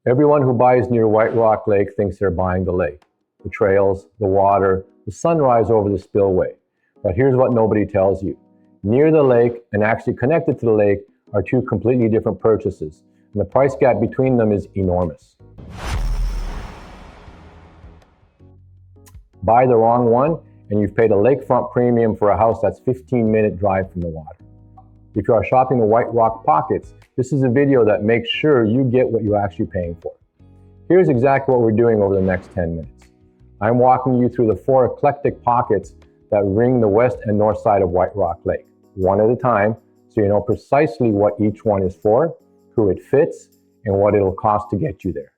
Everyone who buys near White Rock Lake thinks they're buying the lake, the trails, the water, the sunrise over the spillway. But here's what nobody tells you. Near the lake and actually connected to the lake are two completely different purchases, and the price gap between them is enormous. Buy the wrong one, and you've paid a lakefront premium for a house that's 15-minute drive from the water. If you are shopping the White Rock pockets, this is a video that makes sure you get what you're actually paying for. Here's exactly what we're doing over the next 10 minutes. I'm walking you through the 4 eclectic pockets that ring the west and north side of White Rock Lake, one at a time, so you know precisely what each one is for, who it fits, and what it'll cost to get you there.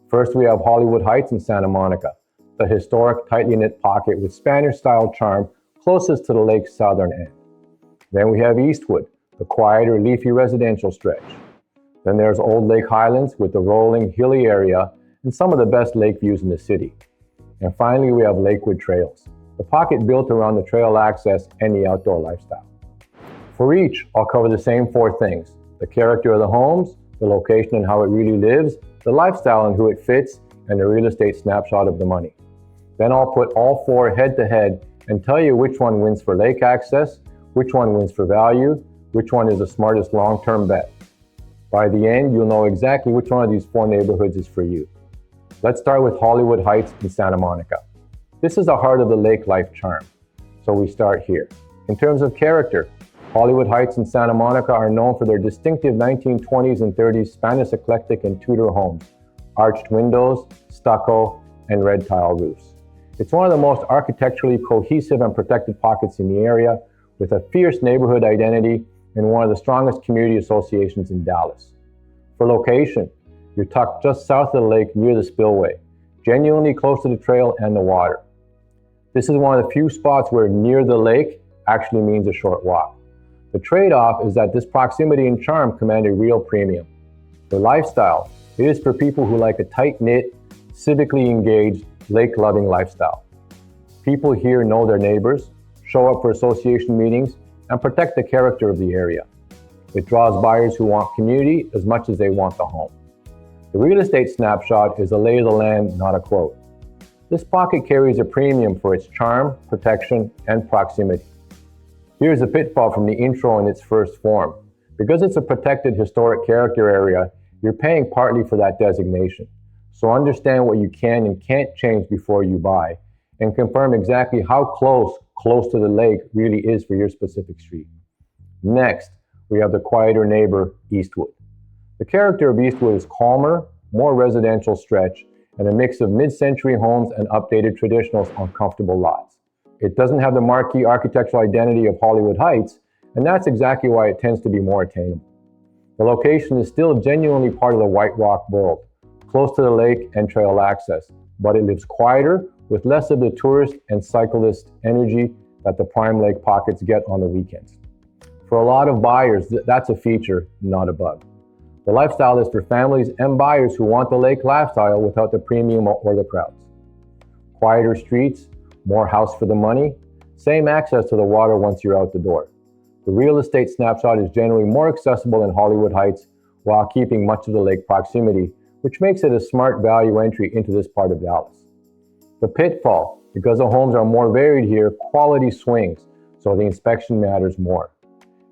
First, we have Hollywood Heights in Santa Monica, the historic tightly knit pocket with Spanish-style charm closest to the lake's southern end. Then we have Eastwood, the quieter, leafy residential stretch. Then there's Old Lake Highlands with the rolling, hilly area and some of the best lake views in the city. And finally, we have Lakewood Trails, the pocket built around the trail access and the outdoor lifestyle. For each, I'll cover the same 4 things: the character of the homes, the location and how it really lives, the lifestyle and who it fits, and the real estate snapshot of the money. Then I'll put all 4 head to head and tell you which one wins for lake access, which one wins for value, which one is the smartest long-term bet. By the end, you'll know exactly which one of these 4 neighborhoods is for you. Let's start with Hollywood Heights in Santa Monica. This is the heart of the lake life charm, so we start here. In terms of character, Hollywood Heights and Santa Monica are known for their distinctive 1920s and 30s Spanish Eclectic and Tudor homes, arched windows, stucco, and red tile roofs. It's one of the most architecturally cohesive and protected pockets in the area, with a fierce neighborhood identity and one of the strongest community associations in Dallas. For location, you're tucked just south of the lake near the spillway, genuinely close to the trail and the water. This is one of the few spots where near the lake actually means a short walk. The trade-off is that this proximity and charm command a real premium. For lifestyle, it is for people who like a tight-knit, civically engaged, lake-loving lifestyle. People here know their neighbors, show up for association meetings, and protect the character of the area. It draws buyers who want community as much as they want the home. The real estate snapshot is a lay of the land, not a quote. This pocket carries a premium for its charm, protection, and proximity. Here's a pitfall from the intro in its first form. Because it's a protected historic character area, you're paying partly for that designation. So understand what you can and can't change before you buy, and confirm exactly how close to the lake really is for your specific street. Next, we have the quieter neighbor, Eastwood. The character of Eastwood is calmer, more residential stretch, and a mix of mid-century homes and updated traditionals on comfortable lots. It doesn't have the marquee architectural identity of Hollywood Heights, and that's exactly why it tends to be more attainable. The location is still genuinely part of the White Rock world, close to the lake and trail access, but it lives quieter, with less of the tourist and cyclist energy that the prime lake pockets get on the weekends. For a lot of buyers, that's a feature, not a bug. The lifestyle is for families and buyers who want the lake lifestyle without the premium or the crowds. Quieter streets, more house for the money, same access to the water once you're out the door. The real estate snapshot is generally more accessible in Hollywood Heights while keeping much of the lake proximity, which makes it a smart value entry into this part of Dallas. The pitfall, because the homes are more varied here, quality swings, so the inspection matters more.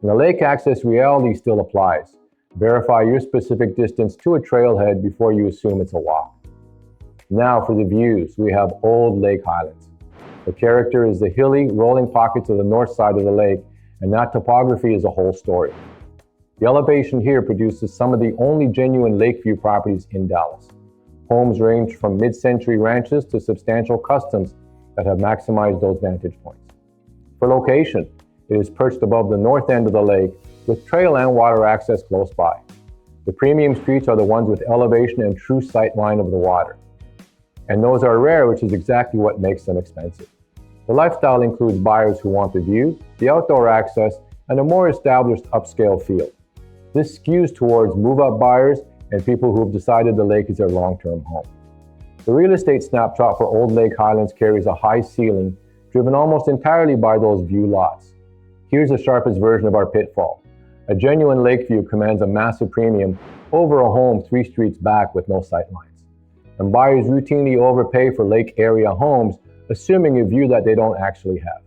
And the lake access reality still applies. Verify your specific distance to a trailhead before you assume it's a walk. Now for the views, we have Old Lake Highlands. The character is the hilly, rolling pockets of the north side of the lake, and that topography is a whole story. The elevation here produces some of the only genuine lakeview properties in Dallas. Homes range from mid-century ranches to substantial customs that have maximized those vantage points. For location, it is perched above the north end of the lake with trail and water access close by. The premium streets are the ones with elevation and true sightline of the water. And those are rare, which is exactly what makes them expensive. The lifestyle includes buyers who want the view, the outdoor access, and a more established upscale feel. This skews towards move-up buyers and people who have decided the lake is their long-term home. The real estate snapshot for Old Lake Highlands carries a high ceiling, driven almost entirely by those view lots. Here's the sharpest version of our pitfall. A genuine lake view commands a massive premium over a home 3 streets back with no sightlines. And buyers routinely overpay for lake area homes, assuming a view that they don't actually have.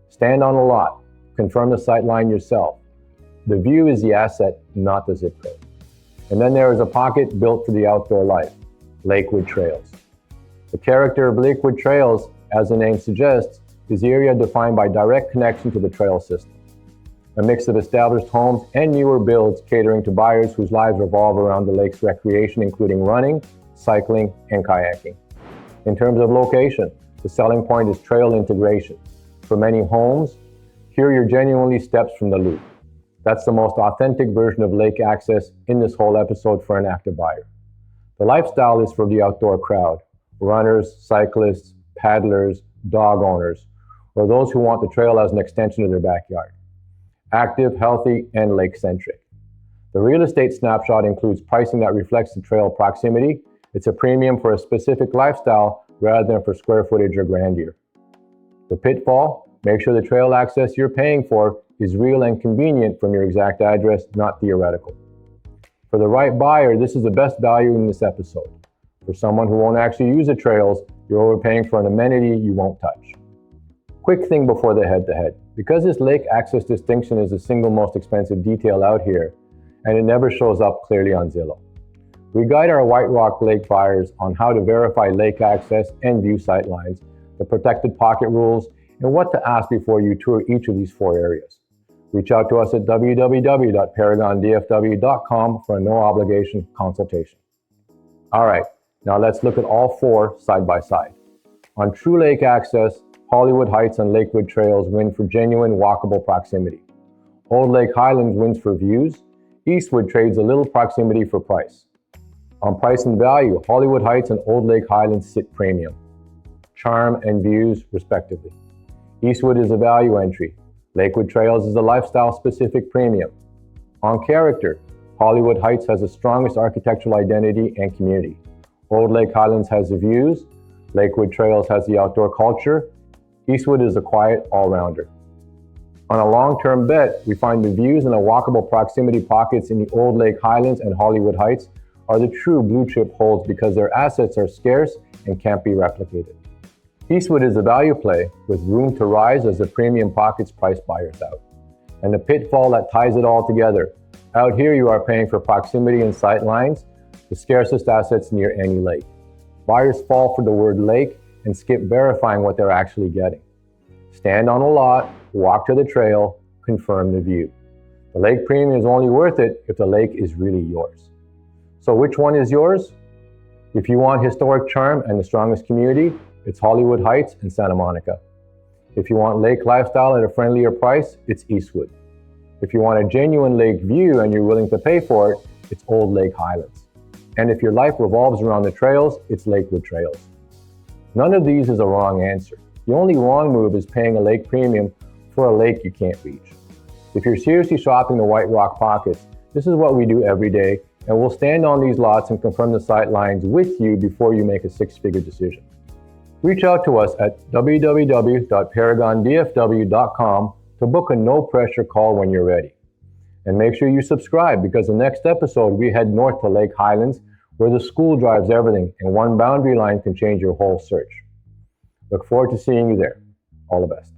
Stand on a lot, confirm the sightline yourself. The view is the asset, not the zip code. And then there is a pocket built for the outdoor life, Lakewood Trails. The character of Lakewood Trails, as the name suggests, is the area defined by direct connection to the trail system. A mix of established homes and newer builds catering to buyers whose lives revolve around the lake's recreation, including running, cycling, and kayaking. In terms of location, the selling point is trail integration. For many homes, here you're genuinely steps from the loop. That's the most authentic version of lake access in this whole episode for an active buyer. The lifestyle is for the outdoor crowd, runners, cyclists, paddlers, dog owners, or those who want the trail as an extension of their backyard. Active, healthy, and lake-centric. The real estate snapshot includes pricing that reflects the trail proximity. It's a premium for a specific lifestyle rather than for square footage or grandeur. The pitfall: make sure the trail access you're paying for is real and convenient from your exact address, not theoretical. For the right buyer, this is the best value in this episode. For someone who won't actually use the trails, you're overpaying for an amenity you won't touch. Quick thing before the head-to-head. Because this lake access distinction is the single most expensive detail out here, and it never shows up clearly on Zillow. We guide our White Rock Lake buyers on how to verify lake access and view sightlines, the protected pocket rules, and what to ask before you tour each of these 4 areas. Reach out to us at www.paragondfw.com for a no-obligation consultation. All right, now let's look at all 4 side by side. On true lake access, Hollywood Heights and Lakewood Trails win for genuine walkable proximity. Old Lake Highlands wins for views. Eastwood trades a little proximity for price. On price and value, Hollywood Heights and Old Lake Highlands sit premium. Charm and views, respectively. Eastwood is a value entry. Lakewood Trails is a lifestyle-specific premium. On character, Hollywood Heights has the strongest architectural identity and community. Old Lake Highlands has the views. Lakewood Trails has the outdoor culture. Eastwood is a quiet all-rounder. On a long-term bet, we find the views and the walkable proximity pockets in the Old Lake Highlands and Hollywood Heights are the true blue-chip holds because their assets are scarce and can't be replicated. Eastwood is a value play with room to rise as the premium pockets price buyers out. And the pitfall that ties it all together. Out here you are paying for proximity and sight lines, the scarcest assets near any lake. Buyers fall for the word lake and skip verifying what they're actually getting. Stand on a lot, walk to the trail, confirm the view. The lake premium is only worth it if the lake is really yours. So which one is yours? If you want historic charm and the strongest community, it's Hollywood Heights and Santa Monica. If you want lake lifestyle at a friendlier price, it's Eastwood. If you want a genuine lake view and you're willing to pay for it, it's Old Lake Highlands. And if your life revolves around the trails, it's Lakewood Trails. None of these is a wrong answer. The only wrong move is paying a lake premium for a lake you can't reach. If you're seriously shopping the White Rock pockets, this is what we do every day, and we'll stand on these lots and confirm the sight lines with you before you make a 6-figure decision. Reach out to us at www.paragondfw.com to book a no-pressure call when you're ready. And make sure you subscribe because the next episode we head north to Lake Highlands where the school drives everything and one boundary line can change your whole search. Look forward to seeing you there. All the best.